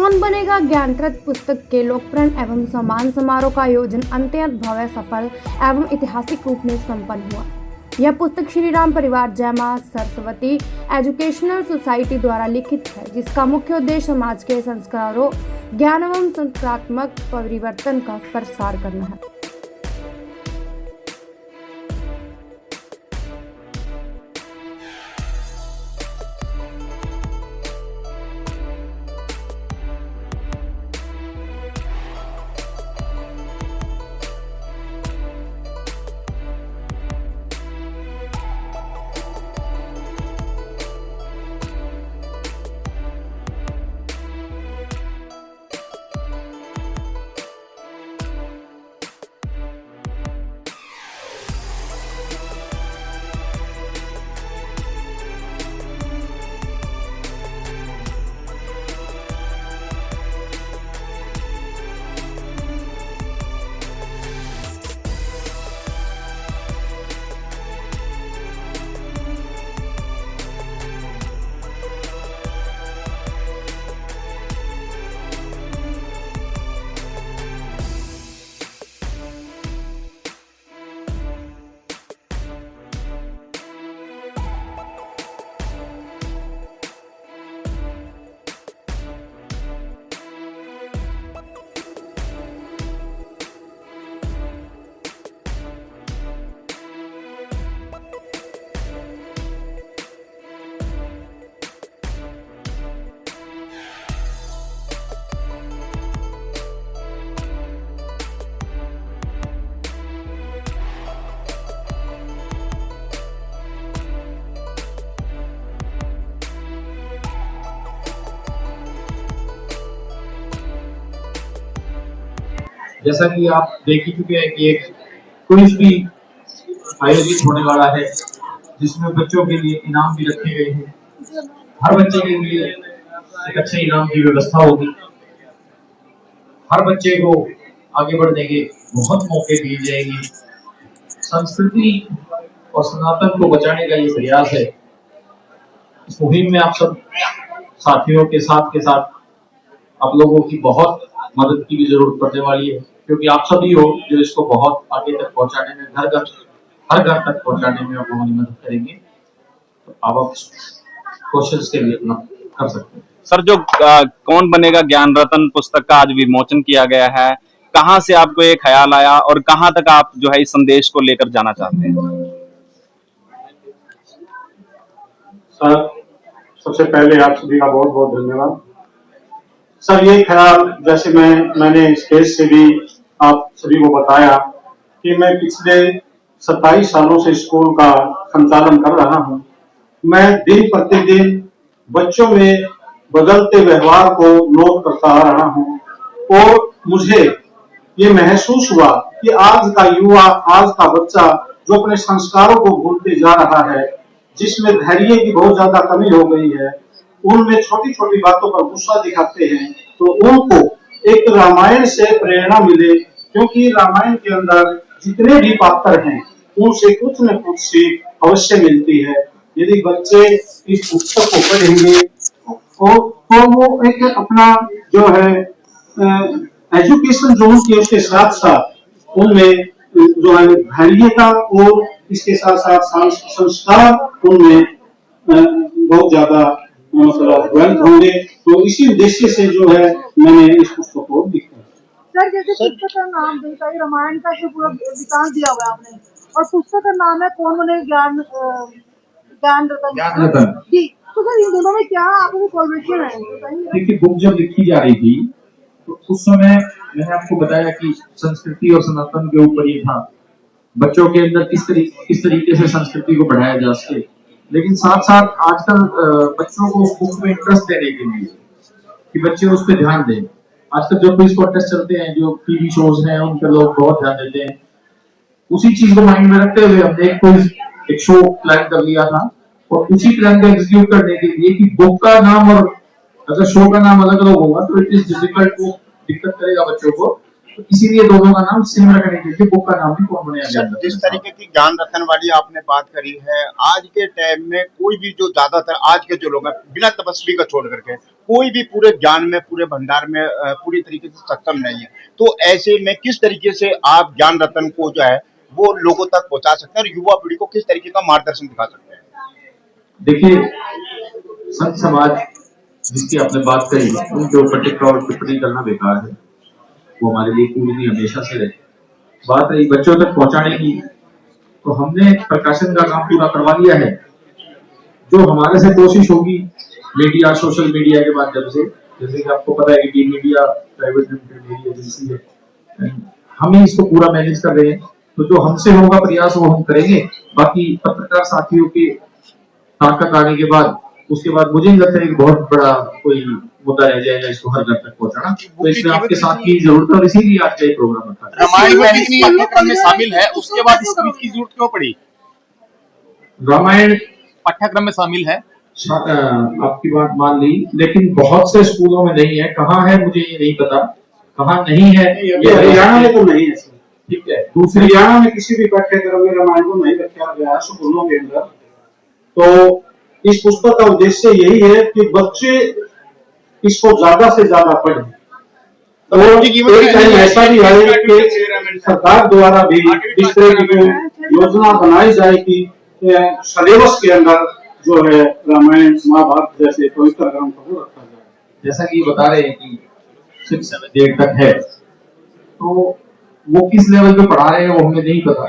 कौन बनेगा ज्ञान रत्न पुस्तक के लोकप्रण एवं सम्मान समारोह का आयोजन अत्यंत भव्य, सफल एवं ऐतिहासिक रूप में संपन्न हुआ। यह पुस्तक श्री राम परिवार जय मां सरस्वती एजुकेशनल सोसाइटी द्वारा लिखित है, जिसका मुख्य उद्देश्य समाज के संस्कारों, ज्ञान एवं संस्कारात्मक परिवर्तन का प्रसार करना है। जैसा कि आप देख ही चुके हैं कि एक क्विज भी आयोजित होने वाला है, जिसमें बच्चों के लिए इनाम भी रखे गए हैं। हर बच्चे के लिए एक अच्छे इनाम की व्यवस्था होगी। हर बच्चे को आगे बढ़ने के बहुत मौके दिए जाएंगे। संस्कृति और सनातन को बचाने का ये प्रयास है। इस मुहिम में आप सब साथियों के साथ आप लोगों की बहुत मदद की भी जरूरत पड़ने वाली है, क्योंकि आप सभी हो जो इसको बहुत आगे तक पहुंचाने में, हर घर तक पहुंचाने में आप हमारी मदद करेंगे। तो आप क्वेश्चंस के लिए अपना कर सकते हैं। सर, जो कौन बनेगा ज्ञान रत्न पुस्तक का आज विमोचन किया गया है, कहाँ से आपको ये ख्याल आया और कहाँ तक आप जो है इस संदेश को लेकर जाना चाहते हैं? सर, सबसे पहले आप सभी का बहुत बहुत धन्यवाद। सर, ये ख्याल जैसे मैंने स्टेज से भी आप सभी को बताया कि मैं पिछले 27 सालों से स्कूल का संचालन कर रहा हूँ। मैं दिन प्रतिदिन बच्चों में बदलते व्यवहार को नोट करता आ रहा हूँ और मुझे ये महसूस हुआ कि आज का युवा, आज का बच्चा जो अपने संस्कारों को भूलते जा रहा है, जिसमें धैर्य की बहुत ज्यादा कमी हो गई है, उनमें छोटी छोटी बातों पर गुस्सा दिखाते हैं, तो उनको एक रामायण से प्रेरणा मिले, क्योंकि रामायण के अंदर जितने भी पात्र हैं उनसे कुछ न कुछ सीख अवश्य मिलती है। यदि बच्चे इस पुस्तक को पढ़ेंगे तो वो एक अपना जो है एजुकेशन जो उनकी, उसके साथ साथ उनमें जो है धैर्यता और इसके साथ साथ संस्कार उनमें बहुत ज्यादा मतलब ग्रंथ होंगे। तो इसी उद्देश्य से जो है मैंने इस पुस्तक को लिखा। सर, जैसे पुस्तक का नाम देखा, रामायण का जो पूरा विकास दिया हुआ है आपने, और पुस्तक का नाम है कौन बने ज्ञान रत्न जी, तो सर इन दोनों में क्या आपको कोलैबोरेशन है? देखिए, बुक जब लिखी जा रही थी तो उस समय मैंने आपको बताया कि संस्कृति और सनातन के ऊपर ये था, बच्चों के अंदर किस तरीके से संस्कृति को बढ़ाया जा सके, लेकिन साथ साथ आजकल बच्चों को उस बुक में इंटरेस्ट देने के लिए कि बच्चे उस पर ध्यान दें। आजकल जो क्विज कॉन्टेस्ट चलते हैं, जो टीवी शोज हैं, उन पर लोग बहुत ध्यान देते हैं। उसी चीज को माइंड में रखते हुए हमने एक शो प्लान कर लिया था, और उसी प्लान को एग्जीक्यूट करने के लिए कि बुक का नाम और अगर शो का नाम अलग अलग होगा तो इट इज डिफिकल्ट, को दिक्कत करेगा बच्चों को, तो इसीलिए दोनों का नाम सेम रखने के लिए बुक का नाम भी कौन बनेगा। जिस तरीके की ज्ञान रतन वाली आपने बात करी है, आज के टाइम में कोई भी जो ज्यादातर आज के जो लोग हैं बिना तपस्वी का छोड़ करके कोई भी पूरे ज्ञान में, पूरे भंडार में पूरी तरीके से सक्षम नहीं है। तो ऐसे में किस तरीके से आप ज्ञान रत्न को जो है वो लोगों तक पहुंचा सकते हैं और युवा पीढ़ी को किस तरीके का मार्गदर्शन दिखा सकते हैं? देखिए, संत समाज जिसकी आपने बात कही, उनके ऊपर टिप्पणी और टिप्पणी करना बेकार है। वो हमारे लिए पूरी हमेशा से रहे। बात रही बच्चों तक पहुंचाने की, तो हमने प्रकाशन का काम पूरा करवा लिया है। जो हमारे से कोशिश होगी मीडिया, सोशल मीडिया के माध्यम से, जैसे कि आपको पता है कि मीडिया प्राइवेट लिमिटेड मेरी एजेंसी है, हम ही इसको पूरा मैनेज कर रहे हैं। तो जो हमसे होगा प्रयास वो हम करेंगे। बाकी पत्रकार साथियों के ताकत आने के बाद, उसके बाद मुझे नहीं लगता है कि बहुत बड़ा कोई मुद्दा रह जाएगा इसको हर घर तक पहुंचाना। तो इसमें आपके साथ की जरूरत है और इसीलिए आज का ये प्रोग्राम रखा है। रामायण पाठ्यक्रम में शामिल है, उसके बाद इस क्विज की जरूरत क्यों पड़ी? रामायण पाठ्यक्रम में शामिल है, आपकी बात मान ली, लेकिन बहुत से स्कूलों में नहीं है। कहाँ है मुझे ये नहीं पता, कहाँ नहीं है ये हरियाणा में तो नहीं है। ठीक है, दूसरे हरियाणा में किसी भी पाठ्यक्रम में रामायण को नहीं रखा गया स्कूलों के अंदर। तो इस पुस्तक का उद्देश्य यही है कि बच्चे इसको ज्यादा से ज्यादा पढ़ें। तो एक टाइम ऐसा भी है कि सरकार द्वारा भी इस तरह की योजना बनाई जाए कि सिलेबस के अंदर जो है रामायण महाभारत जैसे पवित्र ग्रंथ को रखा जाए। जैसा कि बता रहे हैं कि 6 से 8 तक है, तो वो किस लेवल पे पढ़ा रहे हैं वो हमें नहीं पता।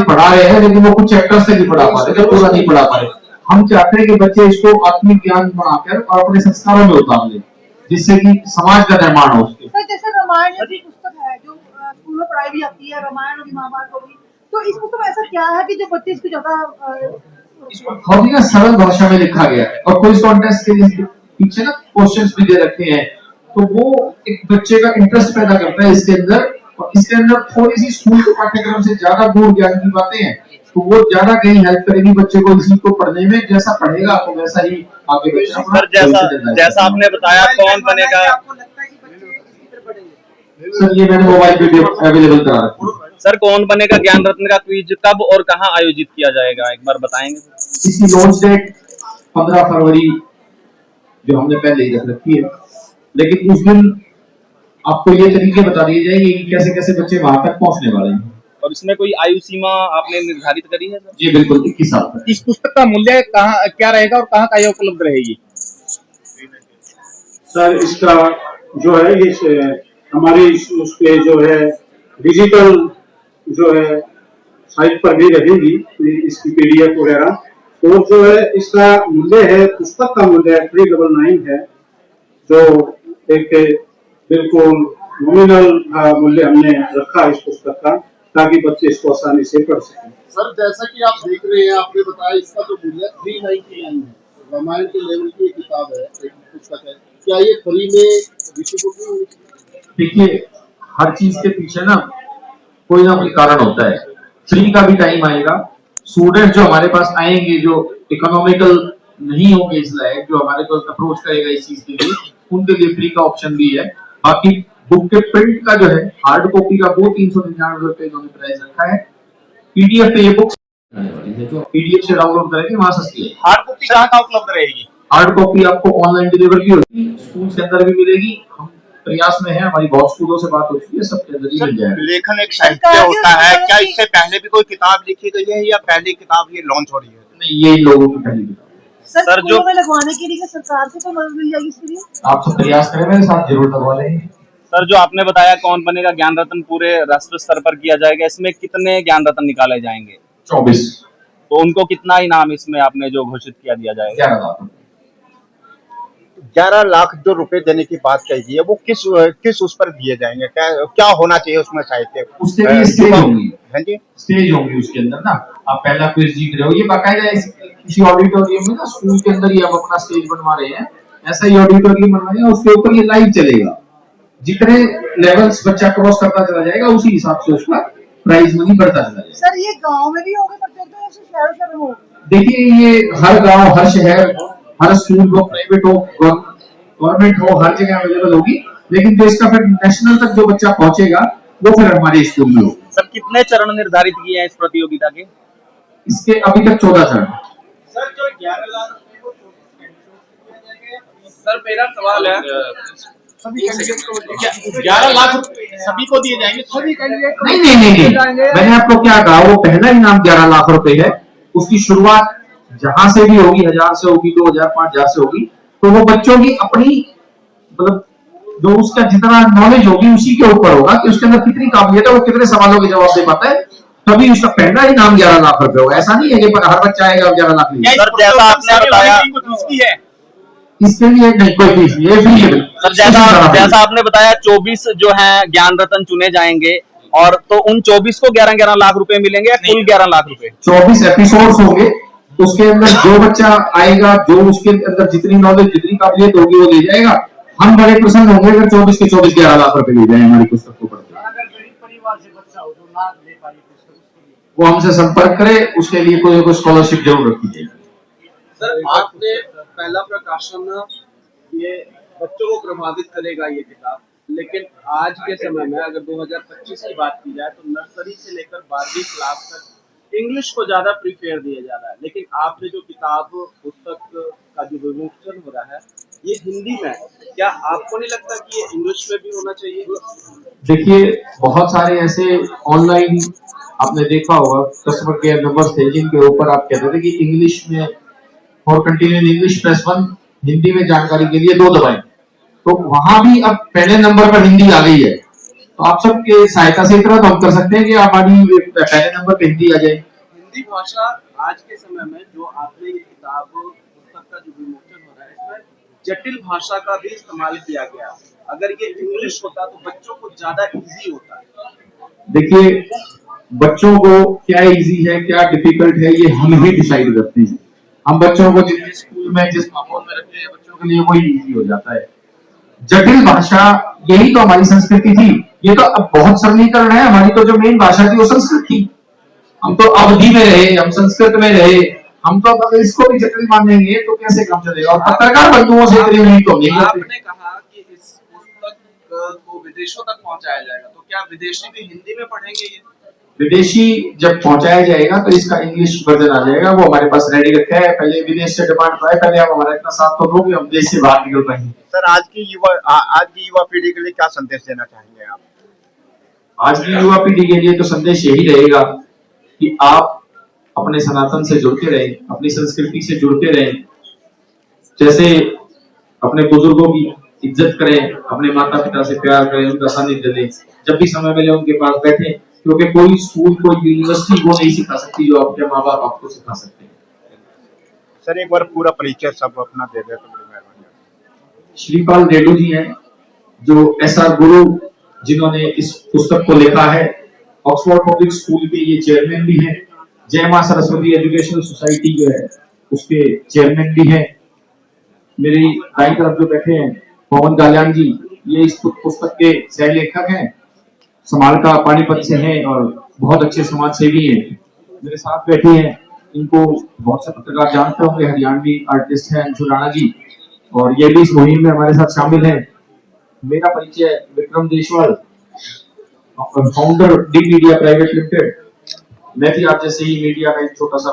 पढ़ा रहे हैं लेकिन वो कुछ चैप्टर्स तक ही पढ़ा पा रहे, पूरा नहीं पढ़ा पा रहे। हम चाहते हैं कि बच्चे इसको आत्मिक ज्ञान बनाकर और अपने संस्कारों में उतार लें, जिससे कि समाज का निर्माण हो उसके। सर जैसे रामायण जैसी पुस्तक है जो स्कूल में पढ़ाई भी जाती है, रामायण और महाभारत होगी, तो इस पुस्तक में ऐसा क्या है कि जो बच्चे इसको ज्यादा बहुत ही सरल भाषा में लिखा गया है और क्विज कॉन्टेस्ट के लिए पीछे ना क्वेश्चंस भी दे रखे हैं, तो वो एक बच्चे का इंटरेस्ट पैदा करता है इसके अंदर। और इसके अंदर थोड़ी सी स्कूल के पाठ्यक्रम से ज्यादा दूर ज्ञान की बातें हैं, तो वो ज्यादा कहीं हेल्प करेगी बच्चे को इसी को पढ़ने में। जैसा पढ़ेगा तो वैसा ही आगे बढ़ेगा। सर जैसा आपने बताया, कौन बनेगा, सर ये मैंने मोबाइल पे अवेलेबल करा रखा है। सर कौन बनेगा ज्ञान रत्न का क्विज कब और कहाँ आयोजित किया जाएगा, एक बार बताएंगे? इसकी लॉन्च डेट 15 फरवरी जो हमने पहले ही रख रखी है, लेकिन उस दिन आपको ये तरीके बता दिए जाएंगे कि कैसे कैसे बच्चे वहां तक पहुंचने वाले हैं। और इसमें कोई आयु सीमा आपने निर्धारित करी है? जी बिल्कुल, 21 साल तक। इस पुस्तक का मूल्य कहाँ क्या रहेगा और कहाँ ये उपलब्ध रहेगी? सर इसका जो है ये हमारी उसके जो है डिजिटल जो है साइट पर भी रहेगी इसकी PDF वगैरह। तो जो है इसका मूल्य है, पुस्तक का मूल्य 399 है, जो एक बिल्कुल नॉमिनल मूल्य हमने रखा इस पुस्तक का, ताकि बच्चे इसको आसानी से पढ़ सकें। सर जैसा कि आप देख रहे हैं, आपने बताया इसका जो मूल्य 399 है, रामायण के लेवल की एक किताब है, एक पुस्तक है, क्या ये फ्री में डिस्ट्रीब्यूट होगी? देखिए, हर चीज के पीछे ना कोई कारण होता है। फ्री का भी टाइम आएगा। स्टूडेंट जो हमारे पास आएंगे, जो इकोनॉमिकल नहीं होंगे इस लायक, जो हमारे को अप्रोच करेगा इस चीज के लिए, उनके लिए फ्री का ऑप्शन भी है। बाकी बुक के प्रिंट का जो है हार्ड कॉपी का वो 399 रुपए इन्होंने प्राइस रखा है। PDF पे ये बुक जो PDF से डाउनलोड करेंगे वहां सस्ती है। हार्ड कॉपी कहाँ उपलब्ध रहेगी? हार्ड कॉपी आपको ऑनलाइन डिलीवर की होगी, स्कूल के अंदर भी मिलेगी। हम प्रयास में है, हमारी बहुत स्कूलों से बात हो चुकी है, सब के अंदर ही मिल जाएगा। लेखन एक साहित्य होता है, क्या इससे पहले भी कोई किताब लिखी गई है या पहली किताब ये लॉन्च हो रही है? नहीं, ये लोगों की पहली किताब। सर जो में लगवाने के लिए सरकार से तो मदद मिल जाएगी इसके लिए? आप सब प्रयास करें, मेरे साथ जरूर लगवा लेंगे। सर जो आपने बताया कौन बनेगा ज्ञान रत्न पूरे राष्ट्र स्तर पर किया जाएगा, इसमें कितने ज्ञान रत्न निकाले जाएंगे? 24। तो उनको कितना इनाम इसमें आपने जो घोषित किया दिया जाएगा? 11 लाख जो रुपए देने की बात कही गई है, वो किस उस पर दिए जाएंगे? क्या होना चाहिए उसमें साहित्य? उसके लिए स्टेज होंगी। हाँ जी, स्टेज होंगी उसके अंदर ना। आप पहला क्विज जीत रहे हो, ये बाकायदा किसी ऑडिटोरियम में ना स्कूल के अंदर ही आप अपना स्टेज बनवा रहे हैं, ऐसा ही ऑडिटोरियम बनवाएंगे। उसके ऊपर ये लाइव चलेगा। जितने लेवल्स बच्चा क्रॉस करता चला जाएगा उसी हिसाब से उसका प्राइज मनी बढ़ता चला जाएगा। सर ये गांव में भी होगा प्रतियोगिता या सिर्फ शहर में होगा? देखिए, ये हर गांव, हर शहर, हर स्कूल हो, प्राइवेट हो, गवर्नमेंट हो, हर जगह अवेलेबल होगी। लेकिन जो इसका फिर नेशनल तक जो बच्चा पहुंचेगा वो फिर हमारे स्कूल में होगा। सर कितने चरण निर्धारित किए हैं इस प्रतियोगिता के? इसके अभी तक 14 चरण। सर जो 11 लाख सर मेरा सवाल है 11 लाख सभी को दिए जाएंगे। सभी कैंडिडेट को नहीं नहीं नहीं नहीं, मैंने आपको क्या कहा, वो पहला इनाम 11 लाख रुपए है। उसकी शुरुआत जहां से भी होगी, 1000 से होगी, 2000, 5000 से होगी, तो वो बच्चों की अपनी मतलब जो उसका जितना नॉलेज होगी उसी के ऊपर होगा कि उसके अंदर कितनी काबिलियत है, वो कितने सवालों के जवाब दे पाता है। तभी उसका पहला इनाम 11 लाख रुपए होगा। ऐसा नहीं है कि हर बच्चा आएगा 11 लाख लेगा। सर जैसा आपने बताया, इसके लिए नहीं कोई फीस नहीं, ये फ्री है। सर जैसा आपने बताया 24 जो है ज्ञान रत्न चुने जाएंगे, और तो उन 24 को 11-11 लाख रुपए मिलेंगे या कुल 11 लाख रुपए? 24 एपिसोड्स होंगे, उसके अंदर जो बच्चा आएगा, जो उसके अंदर जितनी नॉलेज, जितनी काबिलियत होगी वो ले जाएगा। हम बड़े प्रसन्न होंगे अगर 24 के 24 11 लाख रुपए ले जाए हमारी पुस्तक को पढ़कर। वो हमसे संपर्क करे, उसके लिए कोई स्कॉलरशिप जरूर रखी जाएगी। सर आपने पहला प्रकाशन, ये बच्चों को प्रभावित करेगा ये किताब, लेकिन आज के समय में अगर 2025 की बात की जाए तो नर्सरी से लेकर 12वीं क्लास तक इंग्लिश को ज्यादा प्रीफेयर दिया जा रहा है, लेकिन आपने जो किताब पुस्तक का जो विमोचन हो रहा है ये हिंदी में है, क्या आपको नहीं लगता कि ये इंग्लिश में भी होना चाहिए? देखिए, बहुत सारे ऐसे ऑनलाइन आपने देखा होगा कस्टमर केयर नंबर थे जिनके ऊपर आप कहते थे कि इंग्लिश में और कंटिन्यू इंग्लिश प्रेस 1, हिंदी में जानकारी के लिए 2 दबाएं। तो वहां भी अब पहले नंबर पर हिंदी आ गई है, तो आप सबके सहायता से इतना तो हम कर सकते हैं कि हमारी पहले नंबर पे हिंदी आ जाए। हिंदी भाषा आज के समय में जो आपने ये किताब पुस्तक का जो विमोचन हो रहा है इसमें जटिल भाषा का भी इस्तेमाल किया गया। अगर ये इंग्लिश होता तो बच्चों को ज्यादा इजी होता। देखिए, बच्चों को क्या इजी है क्या डिफिकल्ट है ये हम ही डिसाइड करते हैं। हम बच्चों को जिस स्कूल में जिस माहौल में रखते हैं बच्चों के लिए वही इजी हो जाता है। जटिल भाषा, यही तो हमारी संस्कृति थी। ये तो अब बहुत सरलीकरण है, हमारी तो जो मेन भाषा थी वो संस्कृत थी। हम तो अवधि में रहे, हम संस्कृत में रहे, हम तो अगर इसको भी जटिल मानेंगे तो कैसे काम चलेगा। और पत्रकार बंधुओं से इतनी उम्मीद तो नहीं करते। आपने कहा कि इस पुस्तक को विदेशों तक पहुंचाया जाएगा, तो क्या विदेशी भी हिंदी में पढ़ेंगे ये? विदेशी जब पहुंचाया जाएगा तो इसका इंग्लिश वर्जन आ जाएगा, वो हमारे पास रेडी रखा है। पहले विदेश से डिमांड पाए, पहले आप हमारा इतना साथ तो दोगे, हम देश से बाहर निकल पाएंगे। सर आज की युवा पीढ़ी के लिए क्या संदेश देना चाहेंगे आप? आज की युवा पीढ़ी के लिए तो संदेश यही रहेगा कि आप अपने सनातन से जुड़ते रहें, अपनी संस्कृति से जुड़ते रहें। जैसे अपने बुजुर्गों की इज्जत करें, अपने माता पिता से प्यार करें, उनका सानिध्य दें, जब भी समय मिले उनके पास बैठें, क्योंकि कोई स्कूल, कोई यूनिवर्सिटी वो नहीं सिखा सकती जो आपके माँ बाप आपको सिखा सकते हैं। सर एक बार पूरा परिचय सब अपना दे दे तो बड़ी मेहरबानी। श्रीपाल रेड्डू जी हैं जो SR गुरु, जिन्होंने इस पुस्तक को लिखा है। ऑक्सफोर्ड पब्लिक स्कूल के ये चेयरमैन भी हैं। जय मां सरस्वती एजुकेशनल सोसाइटी जो है उसके चेयरमैन भी हैं। मेरी दाईं तरफ जो बैठे हैं पवन गालियान जी, ये इस पुस्तक के सह लेखक हैं, समालका पानीपत से हैं और बहुत अच्छे समाज सेवी हैं। मेरे साथ बैठे हैं, इनको बहुत से पत्रकार जानते होंगे, हरियाणवी आर्टिस्ट हैं अंशु राणा जी, और ये भी इस मुहिम में हमारे साथ शामिल हैं। मेरा परिचय Vikram Deshwal, founder D media private limited. मैं भी आप जैसे ही मीडिया का एक छोटा सा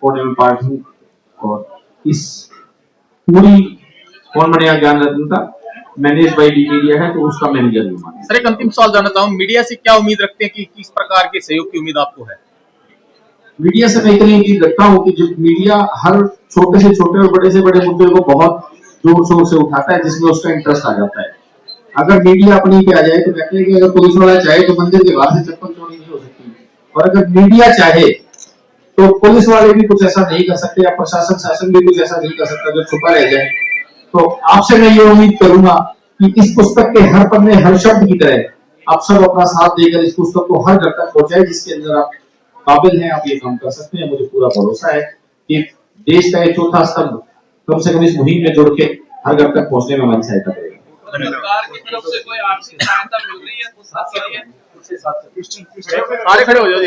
पोर्टेबल पार्ट हूँ, और इस पूरी कौन बनेगा ज्ञान रत्न का मैनेज बाय डी मीडिया है, तो उसका मैनेजर भी हूँ। सर एक अंतिम सवाल जानना चाहूँ, मीडिया से क्या उम्मीद रखते हैं कि किस प्रकार के सहयोग की उम्मीद आपको है? मीडिया से मैं इतनी उम्मीद रखता हूँ कि जब मीडिया हर छोटे से छोटे और बड़े से बड़े मुद्दे को बहुत जोर शोर से उठाता है जिसमें उसका इंटरेस्ट आ जाता है। अगर मीडिया अपनी पे आ जाए तो कहते हैं कि अगर पुलिस वाला चाहे तो मंदिर के बाहर से चप्पल चोरी नहीं हो सकती, और अगर मीडिया चाहे तो पुलिस वाले भी कुछ ऐसा नहीं कर सकते, या प्रशासन शासन भी कुछ ऐसा नहीं कर सकता जो छुपा रह जाए। तो आपसे मैं ये उम्मीद करूंगा कि इस पुस्तक के हर पन्ने, हर शब्द की तरह आप सब अपना साथ देकर इस पुस्तक को हर घर तक पहुंचाए, जिसके अंदर आप काबिल हैं, आप ये काम कर सकते हैं। मुझे पूरा भरोसा है कि देश का एक चौथा स्तंभ कम से कम इस मुहिम में जुड़ के हर घर तक पहुंचने में हमारी सहायता करेगा। सरकार की तरफ से कोई आर्थिक सहायता मिल रही है पुस्तक के लिए? सारे खड़े हो जाओ।